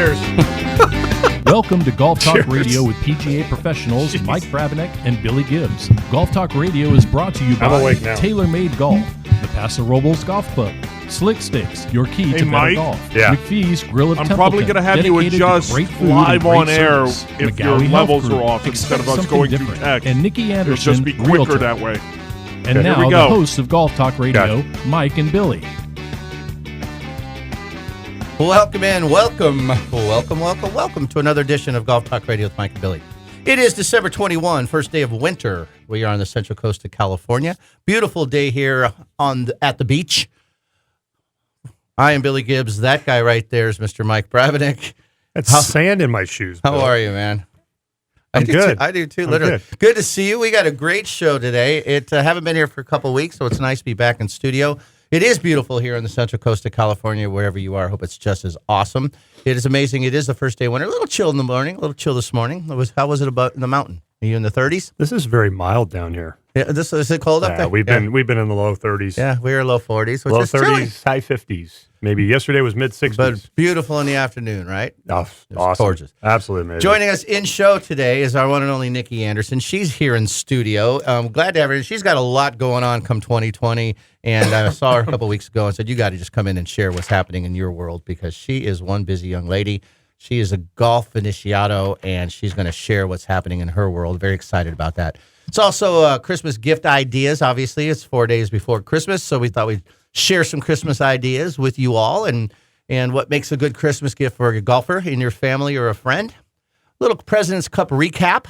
Cheers. Welcome to Golf Talk Cheers. Radio with PGA professionals Jeez. Mike Brabenec and Billy Gibbs. Golf Talk Radio is brought to you I'm by awake now. TaylorMade Golf, the Paso Robles Golf Club, Slick Sticks, your key to better Mike. golf. Yeah. McPhee's Grill of I'm Templeton, probably going to have you dedicated to adjust great food live and on great air service. if your McGowie Health levels Group. are off instead of us Expect going something through different. text. And Nikki It'll Anderson, just be quicker Realtor. that way. And Here now we the go. hosts of Golf Talk Radio, Mike and Billy. Welcome to another edition of Golf Talk Radio with Mike and Billy. It is December 21, first day of winter. We are on the central coast of California. Beautiful day here at the beach. I am Billy Gibbs. That guy right there is Mr. Mike Brabenec. That's sand in my shoes. How Bill. are you, man? I'm good. I do too, I'm literally. good. Good to see you. We got a great show today. Haven't been here for a couple of weeks, so it's nice to be back in studio. It is beautiful here on the central coast of California, wherever you are. I hope it's just as awesome. It is amazing. It is the first day of winter. A little chill in the morning, a little chill this morning. How was it about in the mountain? Are you in the 30s? This is very mild down here. Yeah, is it cold up there? We've been in the low 30s. Yeah, we're low 40s, which Low is chilly, 30s, high 50s. Maybe yesterday was mid 60s. but beautiful in the afternoon, right? Oh, It's awesome. gorgeous. Absolutely amazing. Joining us in show today is our one and only Nikki Anderson. She's here in studio. Glad to have her. She's got a lot going on come 2020, and I saw her a couple weeks ago and said, you got to just come in and share what's happening in your world because she is one busy young lady. She is a golf aficionado, and she's going to share what's happening in her world. Very excited about that. It's also Christmas gift ideas. Obviously, it's 4 days before Christmas, so we thought we'd share some Christmas ideas with you all and what makes a good Christmas gift for a golfer in your family or a friend. Little President's Cup recap.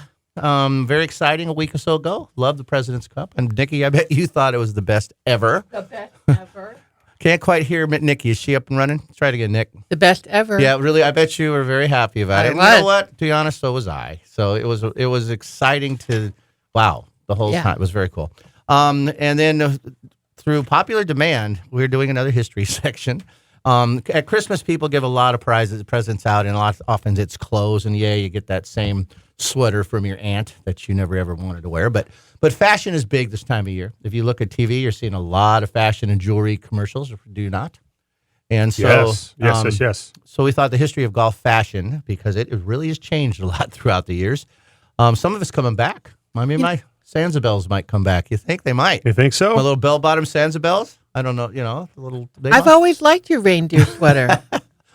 Very exciting a week or so ago. Love the President's Cup. And Nikki, I bet you thought it was the best ever. The best ever. Can't quite hear Nikki. Is she up and running? Try it again, Nick. The best ever. Yeah, really. I bet you were very happy about it. I And was. you know what? To be honest, so was I. So it was exciting the whole Yeah. time. It was very cool. And then through popular demand, we're doing another history section. At Christmas, people give a lot of presents out, and often it's clothes. And yeah, you get that same sweater from your aunt that you never ever wanted to wear. But fashion is big this time of year. If you look at TV, you're seeing a lot of fashion and jewelry commercials. Do you not? And so, Yes. So we thought the history of golf fashion, because it really has changed a lot throughout the years. Some of it's coming back. I mean, my Sanzabels might come back. You think they might? You think so? My little bell-bottom Sanzabels? I don't know. The little. I've always liked your reindeer sweater.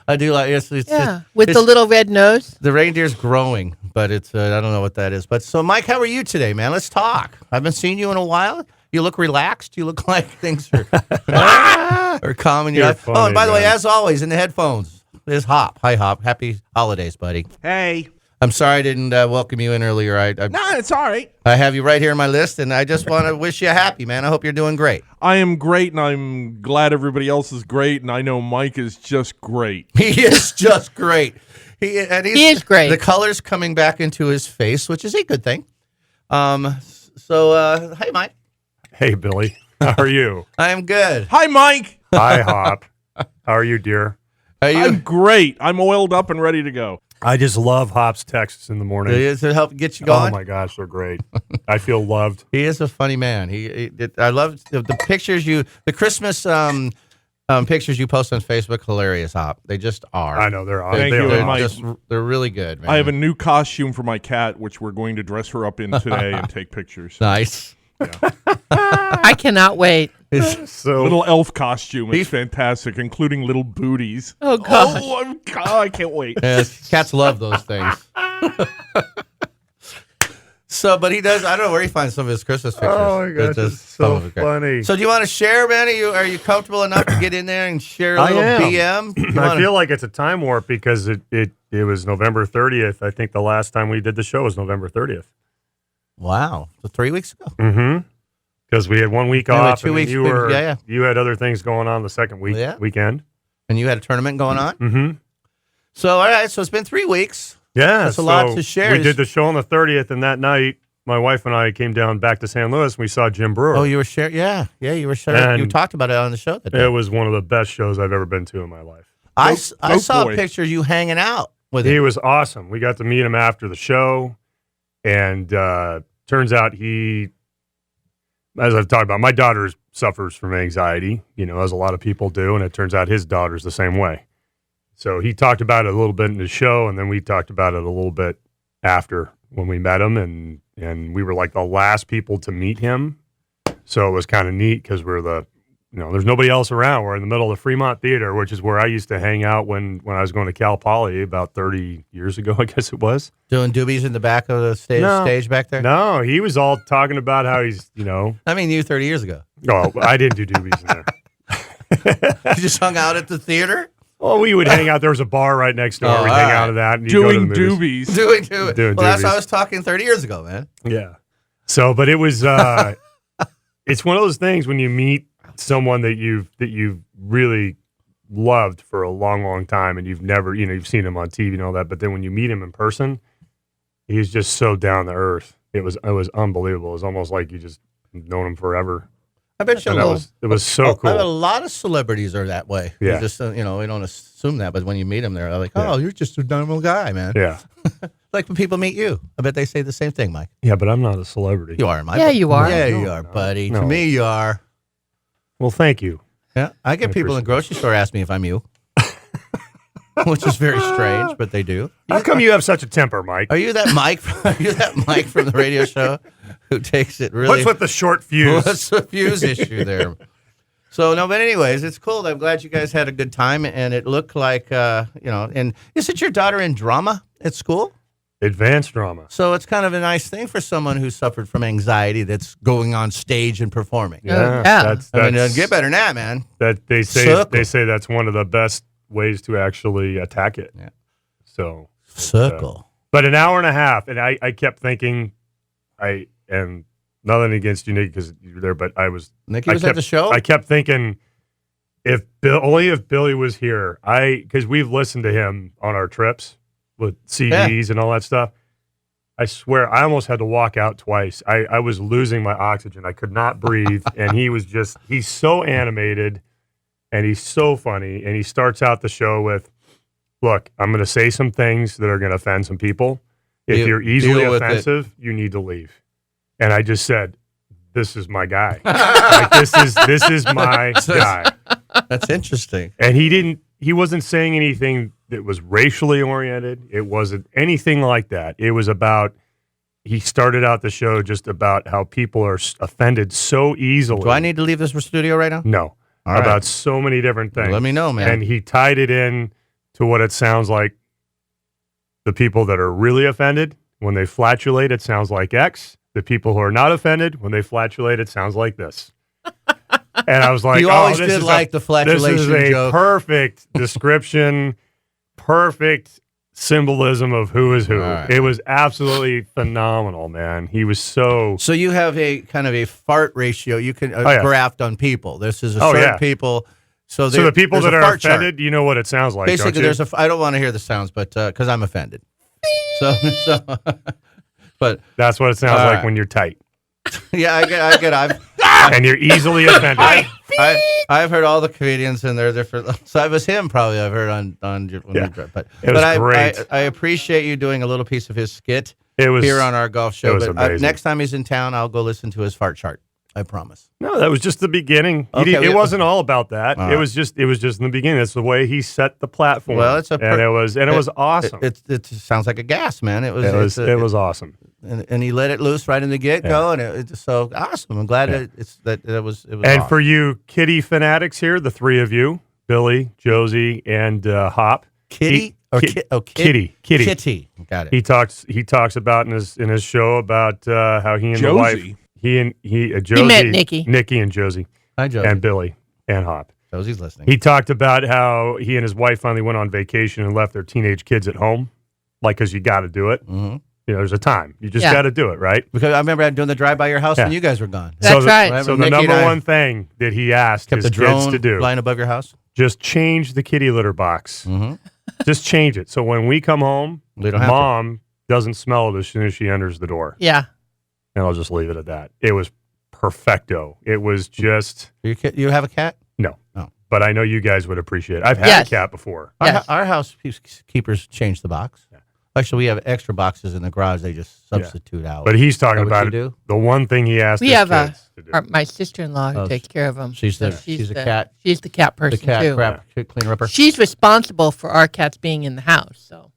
I do like it's Yeah, with the little red nose. The reindeer's growing, but it's I don't know what that is. But so, Mike, how are you today, man? Let's talk. I haven't seen you in a while. You look relaxed. You look like things are calm in your You're life. Oh, funny, and by the way, man. as always, in the headphones is Hop. Hi, Hop. Happy holidays, buddy. Hey. I'm sorry I didn't welcome you in earlier. I It's all right. have you right here on my list, and I just want to wish you happy, man. I hope you're doing great. I am great, and I'm glad everybody else is great, and I know Mike is just great. He is just great. He is great. The color's coming back into his face, which is a good thing. Hey, Mike. Hey, Billy. How are you? I am good. Hi, Mike. Hi, Hop. How are you, dear? Are you? I'm great. I'm oiled up and ready to go. I just love Hop's texts in the morning. Does it help get you Oh, going? my gosh, they're great. I feel loved. He is a funny man. I love the pictures the Christmas pictures you post on Facebook. Hilarious, Hop. They just are. I know, they're awesome. Thank They you, are Mike. awesome. They're really good, man. I have a new costume for my cat, which we're going to dress her up in today and take pictures. nice. I cannot wait. So, Little elf costume. It's fantastic, including little booties. Oh, gosh. I can't wait. Yes, cats love those things. But he does. I don't know where he finds some of his Christmas pictures. oh my gosh, It's just it's so some of it great. funny. So do you want to share, man? Are you comfortable enough to get in there and share a I little am. BM? You I wanna- feel like it's a time warp because it was November 30th. I think the last time we did the show was November 30th. Wow, so 3 weeks ago. Mm-hmm. Because we had 1 week Yeah, we had off, 2 and then weeks, you yeah. you had other things going on the second weekend. And you had a tournament going on. Mm-hmm. So all right, so it's been 3 weeks. Yeah, That's a lot to share. We did the show on the 30th, and that night, my wife and I came down back to San Luis, and we saw Jim Brewer. Oh, you were sharing. Yeah, you were sharing. And You talked about it on the show that day. It was one of the best shows I've ever been to in my life. I Goat saw boy. a picture of you hanging out with He him. was awesome. We got to meet him after the show, and turns out he, as I've talked about, my daughter suffers from anxiety, as a lot of people do, and it turns out his daughter's the same way. So he talked about it a little bit in the show, and then we talked about it a little bit after when we met him, and we were like the last people to meet him. So it was kind of neat because we're there's nobody else around. We're in the middle of the Fremont Theater, which is where I used to hang out when I was going to Cal Poly about 30 years ago, I guess it was. Doing doobies in the back of the stage back there? No, he was all talking about how he's, I mean, you 30 years ago. oh, I didn't do doobies in there. You just hung out at the theater? Well, we would hang out. There was a bar right next door. Oh, We'd all hang right. out of that. And you'd go to the Doing movies. doobies. Doing well, that's what doobies. I was talking 30 years ago, man. Yeah. So, but it was, it's one of those things when you meet someone that you've really loved for a long, long time, and you've never, you've seen him on TV and all that, but then when you meet him in person, he's just so down to earth. It was unbelievable. It was almost like you just known him forever. I bet you And it was so a cool. lot of celebrities are that way. Yeah. You just, we don't assume that, but when you meet them, they're like, oh, you're just a normal guy, man. Yeah. Like when people meet you. I bet they say the same thing, Mike. Yeah, but I'm not a celebrity. You are, Mike. Yeah, you are. Yeah, No, you are, no, buddy. no. To me, you are. Well, thank you. Yeah, I get people in the grocery store ask me if I'm you, which is very strange, but they do. How come you have such a temper, Mike? Are you that Mike? Are you that Mike from the radio show who takes it really? What's with the short fuse? What's the fuse issue there? So no, but anyways, it's cool. I'm glad you guys had a good time, and it looked like And isn't your daughter in drama at school? Advanced drama. So it's kind of a nice thing for someone who suffered from anxiety that's going on stage and performing. Yeah. That's I mean, get better than that, man. that they say Circle. they say that's one of the best ways to actually attack it. Yeah. So, Circle. but an hour and a half, and I kept thinking, and nothing against you, Nick, because you were there, but Nikki was at the show. I kept thinking, if Billy was here, because we've listened to him on our trips with CDs and all that stuff. I swear, I almost had to walk out twice. I was losing my oxygen. I could not breathe, and he's so animated, and he's so funny, and he starts out the show with, "Look, I'm going to say some things that are going to offend some people. If you're easily deal with it." offensive, you need to leave." And I just said, "This is my guy. Like, this is my guy." That's interesting. And he wasn't saying anything that was racially oriented. It wasn't anything like that. It was he started out the show just about how people are offended so easily. Do I need to leave this studio right now? No. All right. About so many different things. Let me know, man. And he tied it in to what it sounds like. The people that are really offended, when they flatulate, it sounds like X. The people who are not offended, when they flatulate, it sounds like this. And I was like, You always this did is like the flatulation This is a joke. perfect description, perfect symbolism of who is who. All right. It was absolutely phenomenal, man. He was so... So you have a kind of a fart ratio you can yeah. graft on people. This is a Oh, certain yeah. people. So the people there's that a are fart chart. offended, you know what it sounds like, Basically, don't you? I don't want to hear the sounds, but because I'm offended. So, but That's what it sounds All like right. when you're tight. yeah, I get. And you're easily offended. I've heard all the comedians and they're different. So it was him probably I've heard on Yeah. but It was I, great. I appreciate you doing a little piece of his skit It was here on our golf it show. was But amazing. next time he's in town, I'll go listen to his fart chart. I promise. No, that was just the beginning. Okay, It wasn't all about that. All It right. was just in the beginning. That's the way he set the platform. Well, it's a and it was awesome. It sounds like a gas, man. It It was awesome. and he let it loose right in the get go, and it's so awesome. I'm glad it was. And awesome. for you kitty fanatics here, the three of you, Billy, Josie, and Hop. Kitty Kitty. Kitty. Got it. He talks about in his show about how he and the wife Josie. Josie, met Nikki. and Josie, Hi, Josie. and Billy and Hop. Josie's listening. He talked about how he and his wife finally went on vacation and left their teenage kids at home, like, because you got to do it. Mhm. There's a time. You just Yeah. got to do it, right? Because I remember doing the drive by your house Yeah. when you guys were gone. That's right. So the Nikki number and I one thing that he asked Kept his the kids drone to do, flying above your house. just change the kitty litter box. Mm-hmm. Just change it. So when we come home, We don't have to. Mom doesn't smell it as soon as she enters the door. Yeah. And I'll just leave it at that. It was perfecto. It was just, You have a cat? no. Oh. But I know you guys would appreciate it. I've had Yes. a cat before. Yes. Our housekeepers changed the box. Actually, we have extra boxes in the garage. They just substitute out. But he's talking Is that what about you it. do? The one thing he asked We his have kids to do. my sister-in-law who Oh, takes care of them. she's the- she's a cat- She's the cat person The cat too. crap cleaner upper. She's responsible for our cats being in the house. So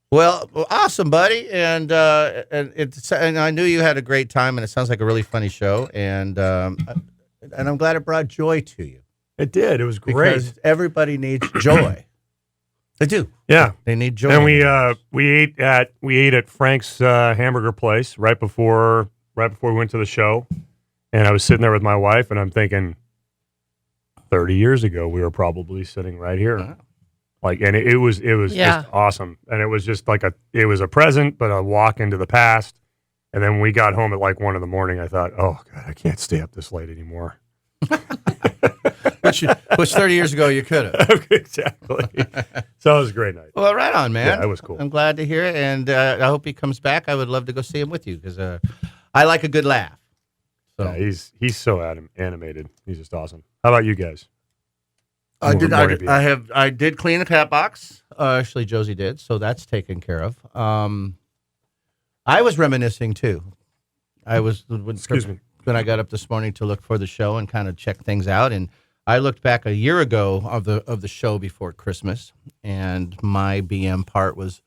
Well, awesome, buddy, and I knew you had a great time, and it sounds like a really funny show, and I'm glad it brought joy to you It did. It was great. because everybody needs joy. They do. Yeah. They need joy. And we ate at Frank's hamburger place right before we went to the show, and I was sitting there with my wife, and I'm thinking, 30 years ago we were probably sitting right here, Wow. like, and it was Yeah. just awesome, and it was just like it was a present, but a walk into the past. And then when we got home at like 1 a.m, I thought, oh God, I can't stay up this late anymore. which 30 years ago you could have. Exactly. So it was a great night. Well, right on, man. Yeah, it was cool. I'm glad to hear it, and I hope he comes back. I would love to go see him with you because I like a good laugh. So Yeah, he's so animated. He's just awesome. How about you guys? I did. Morning beef. I did clean the cat box. Actually, Josie did, so that's taken care of. I was reminiscing too. I was Excuse me. when I got up this morning to look for the show and kind of check things out, and I looked back a year ago of the show before Christmas, and my BM part was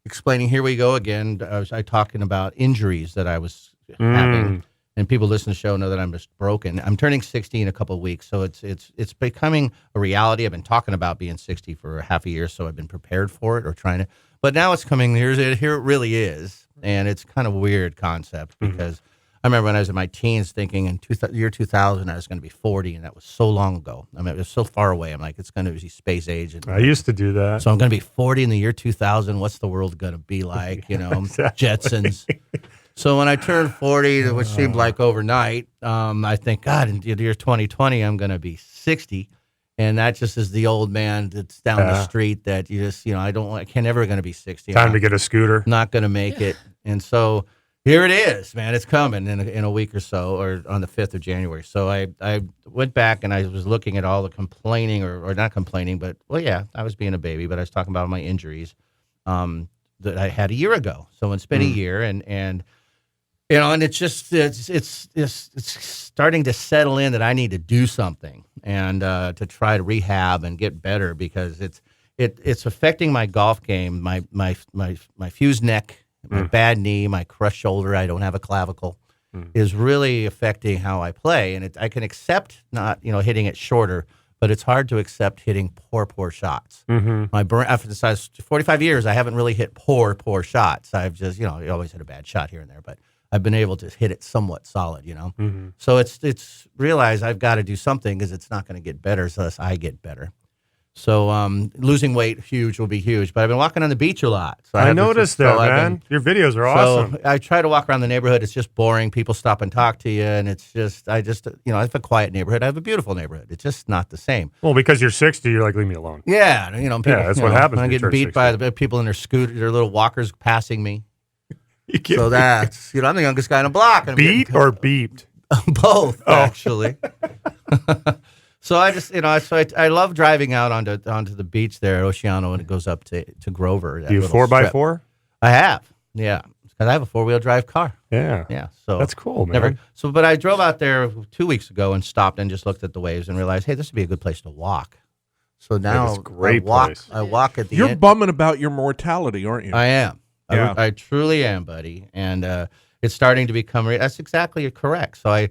explaining. Here we go again. I talking about injuries that I was having. And people listen to the show know that I'm just broken. I'm turning 60 in a couple of weeks, so it's becoming a reality. I've been talking about being 60 for half a year, so I've been prepared for it or trying to. But now it's coming. Here it really is, and it's kind of a weird concept because I remember when I was in my teens thinking in year 2000 I was going to be 40, and that was so long ago. I mean, it was so far away. I'm like, it's going to be space age. And I used to do that. so I'm going to be 40 in the year 2000. What's the world going to be like? You know, Exactly. Jetsons. So when I turned 40, which seemed like overnight, I think, God, in the year 2020, I'm going to be 60. And that just is the old man that's down the street that you just, I can't ever going to be 60. Time to get a scooter. Not going to make it. And so here it is, man. It's coming in a week or so, or on the 5th of January. So I went back and I was looking at all the complaining or not complaining, but, well, yeah, I was being a baby, but I was talking about my injuries that I had a year ago. So it's been a year and and it's just it's starting to settle in that I need to do something and to try to rehab and get better because it's affecting my golf game, my fused neck, my bad knee, my crushed shoulder. I don't have a clavicle. Is really affecting how I play, and I can accept not hitting it shorter, but it's hard to accept hitting poor shots. My brain, after the size 45 years, I haven't really hit poor shots. I've just you always hit a bad shot here and there, but I've been able to hit it somewhat solid, So it's realized I've got to do something because it's not going to get better unless I get better. So losing weight will be huge. But I've been walking on the beach a lot. So I noticed that, man. Your videos are awesome. So I try to walk around the neighborhood. It's just boring. People stop and talk to you, and it's just I have a quiet neighborhood. I have a beautiful neighborhood. It's just not the same. Well, because you're 60, you're like, leave me alone. Yeah, people, that's what happens When I when you get turn beat by 60. the people in their their little walkers passing me. You get So that's I'm the youngest guy on the block. And I'm beat getting- or beeped? both actually. So I just I love driving out onto the beach there at Oceano, and it goes up to Grover. Do you 4x4? I have, yeah, because I have a 4-wheel drive car. Yeah. Yeah, so That's cool, man. But I drove out there 2 weeks ago and stopped and just looked at the waves and realized, hey, this would be a good place to walk. So now it's a great place. I walk at the You're end. bumming about your mortality, aren't you? I am. Yeah. I truly am, buddy. And it's starting to become that's exactly correct. So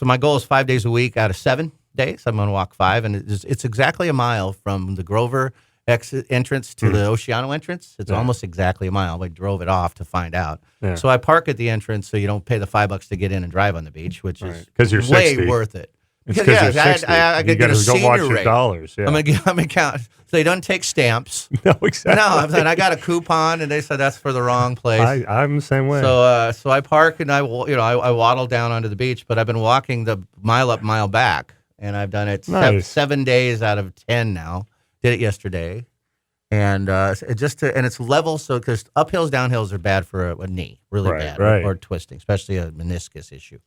my goal is 5 days a week out of 7 days. I'm going to walk 5, and it's exactly a mile from the Grover exit entrance to the Oceano entrance. It's almost exactly a mile. I drove it off to find out. Yeah. So I park at the entrance so you don't pay the $5 to get in and drive on the beach, which is 'Cause you're way 60. worth it. It's because you're 60. I you could got get a to go senior watch your rate. dollars. Yeah. I'm gonna count. So they don't take stamps. No, exactly. No, I got a coupon, and they said that's for the wrong place. I'm the same way. So I park and I waddle down onto the beach, but I've been walking the mile up, mile back, and I've done it Nice. 7 days out of 10 now. Did it yesterday, and it's level. So because uphills, downhills are bad for a knee, really Right, bad, right. or twisting, especially a meniscus issue.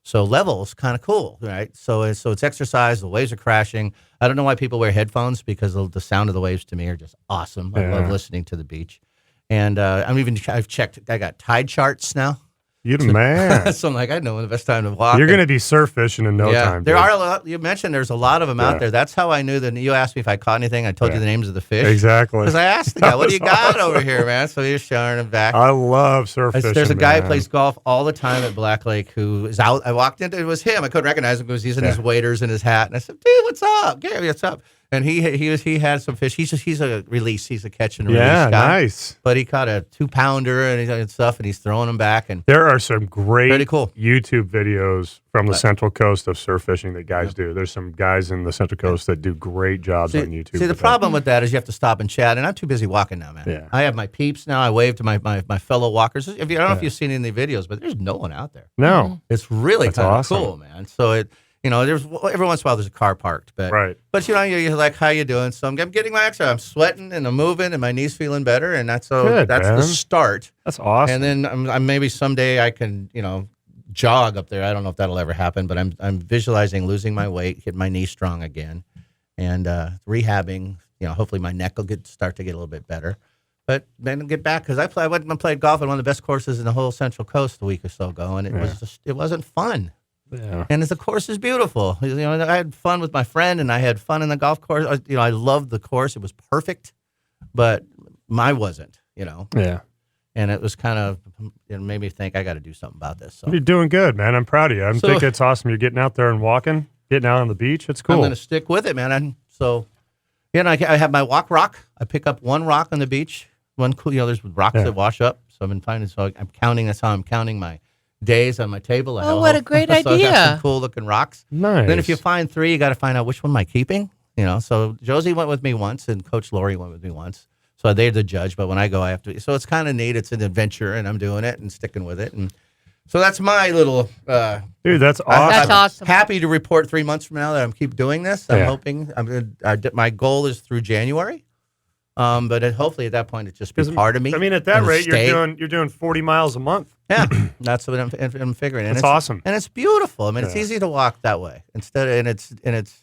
So level's kind of cool, right? So it's exercise. The waves are crashing. I don't know why people wear headphones because the sound of the waves to me are just awesome. I love listening to the beach. And I've checked. I got tide charts now. You the man. So I'm like, I know when the best time to walk. You're going to be surf fishing in no time. There dude. are a lot. You mentioned there's a lot of them out there. That's how I knew that. You asked me if I caught anything. I told you the names of the fish. Exactly. Because I asked the guy, "What do you got over here, man?" So he was showing him back. I love surf fishing. There's a guy who man. plays golf all the time at Black Lake who is out. I walked into it was him. I couldn't recognize him because he's in his waders and his hat. And I said, "Dude, what's up? Gary, what's up?" And he had some fish. He's a release. He's a catch and release guy. Nice. But he caught a 2-pounder and stuff, and he's throwing them back. And There are some great Pretty cool. YouTube videos from the Central Coast of surf fishing that guys do. There's some guys in the Central Coast that do great jobs on YouTube. See, the with problem with that is you have to stop and chat, and I'm too busy walking now, man. Yeah. I have my peeps now. I wave to my fellow walkers. I don't know if you've seen any of the videos, but there's no one out there. that. No. It's really That's kind of awesome. cool, man. So there's every once in a while there's a car parked, but Right. But you're like, how you doing? So I'm getting my exercise. I'm sweating and I'm moving, and my knees feeling better, and that's Good, the man. start. That's awesome. And then I'm maybe someday I can jog up there. I don't know if that'll ever happen, but I'm visualizing losing my weight, getting my knees strong again, and rehabbing. Hopefully my neck will start to get a little bit better. But then get back because I went and played golf at one of the best courses in the whole Central Coast a week or so ago, and it wasn't fun. yeah. And the course is beautiful. I had fun with my friend, and I had fun in the golf course. I loved the course; it was perfect, but I wasn't. Yeah. And it was kind of it made me think I got to do something about this. So You're doing good, man. I'm proud of you. I So- think it's awesome. You're getting out there and walking, getting out on the beach. It's cool. I'm going to stick with it, man. And I have my walk rock. I pick up one rock on the beach. One cool, there's rocks that wash up. So I've been finding. So I'm counting. That's how I'm counting my days on my table. Oh, what a great So I got idea. some cool looking rocks. Nice. Then if you find 3, you got to find out which one am I keeping. So Josie went with me once, and Coach Lori went with me once. So they're the judge, but when I go, I have to. So it's kind of neat. It's an adventure, and I'm doing it and sticking with it. And so that's my little. Dude, that's awesome. That's awesome. Happy to report 3 months from now that I'm keep doing this. I'm Yeah. hoping. My goal is through January, but hopefully at that point it just be part of me. I mean, at that and rate, stay. you're doing 40 miles a month. Yeah, that's what I'm figuring. And That's it's awesome. and it's beautiful. I mean, it's Yeah. easy to walk that way and it's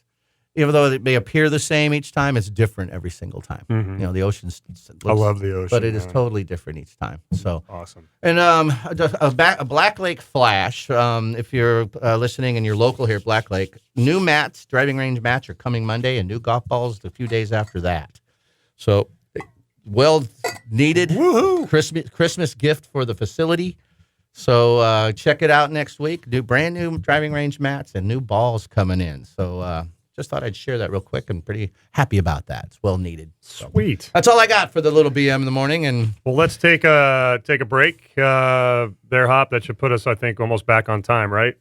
even though it may appear the same each time, it's different every single time. The ocean's. I love the ocean. but it is man. totally different each time. So. awesome. And a Black Lake Flash, if you're listening and you're local here at Black Lake, new mats, driving range mats are coming Monday, and new golf balls a few days after that. So, well needed Christmas gift for the facility. So check it out next week. Brand new driving range mats and new balls coming in. So just thought I'd share that real quick. I'm pretty happy about that. It's well needed. So. Sweet. That's all I got for the little BM in the morning. And Well, let's take a break there, Hop. That should put us, I think, almost back on time, right?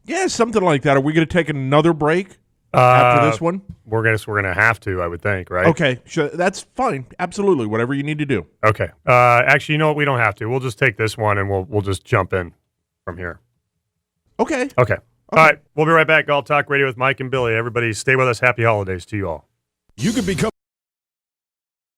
Yeah, something like that. Are we going to take another break after this one? We're gonna have to, I would think, right? Okay, sure. That's fine. Absolutely. Whatever you need to do. Okay. Actually, you know what? We don't have to. We'll just take this one and we'll just jump in from here. Okay. Okay. All right. We'll be right back. Golf Talk Radio with Mike and Billy. Everybody stay with us. Happy holidays to you all. You could become